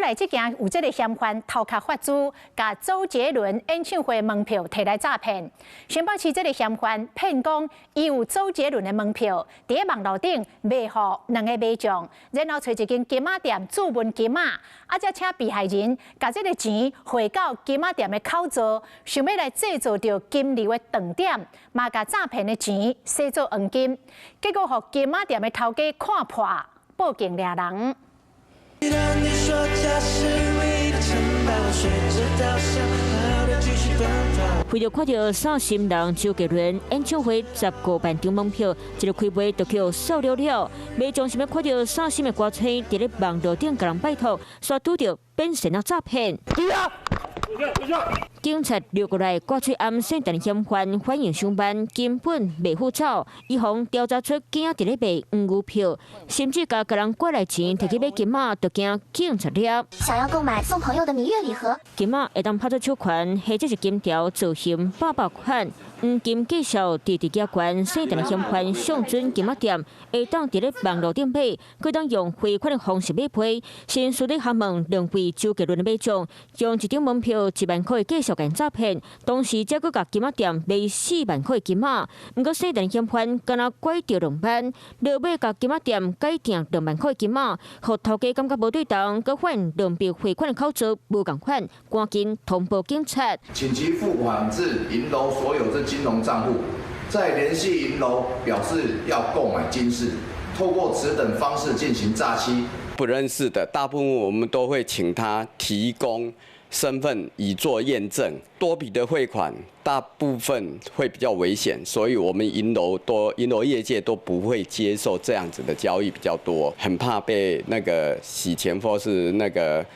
来这件有这个嫌犯偷卡发资，甲周杰伦演唱会门票摕来诈骗。新北市这个嫌犯骗讲，伊有周杰伦的门票，伫网络顶卖予2个买众，然后找一间金仔店注文金仔，才请被害人甲这个钱汇到金仔店的口座，想要来制造着金流的断点，嘛甲诈骗的钱洗做黄金，结果互金仔店的头家看破，报警抓人。 为了看到上新人周杰伦演唱会15万张门票，一个开卖就叫售了。买众想要看到上新的歌星，伫咧网络顶甲人拜托，却拄到变成了诈骗。 警察溜过来，挂出暗线，但嫌犯反应上班，根本袂好走。以防调查出囝仔伫咧卖黄牛票，甚至甲人拐来钱，摕去买金仔，就惊警察抓。想要购买送朋友的蜜月礼盒，金仔会当拍出手款，或者是金条造型800款。黄金介绍伫地价悬，姓陈的嫌犯上准金仔店，会当伫咧网络顶买，佮当用汇款的方式买票。先私底下问两位周杰伦的买众，用一张门票1万块介绍。 诈骗，同时则佮甲金仔店卖4万块金仔，毋过姓陈嫌犯敢若拐着2万，落尾甲金仔店改订2万块金仔，互头家感觉无对当，佮发现两笔汇款的口座无共款，赶紧通报警察。请其付款至银楼所有之金融账户，再联系银楼表示要购买金饰，透过此等方式进行诈欺。不认识的，大部分我们都会请他提供 身份以作验证，多笔的汇款大部分会比较危险，所以我们银楼业界都不会接受这样子的交易比较多，很怕被那个洗钱或是那个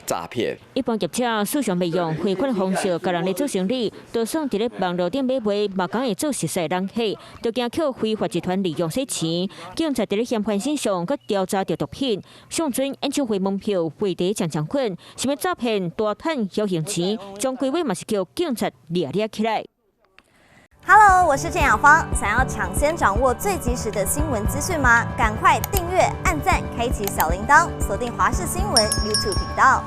诈骗。一般业者事上未用汇款的方式，甲人咧做生意，就算伫咧网络顶买卖，嘛敢会做实在人客，就惊扣非法集团利用洗钱。警察伫咧嫌犯身上，佮调查着毒品，上准演唱会门票汇地强捆，想要诈骗大赚小型钱，将规划嘛是叫警察抓起来。 Hello， 我是郑雅芳。想要抢先掌握最及时的新闻资讯吗？赶快订阅、按赞、开启小铃铛，锁定华视新闻 YouTube 频道。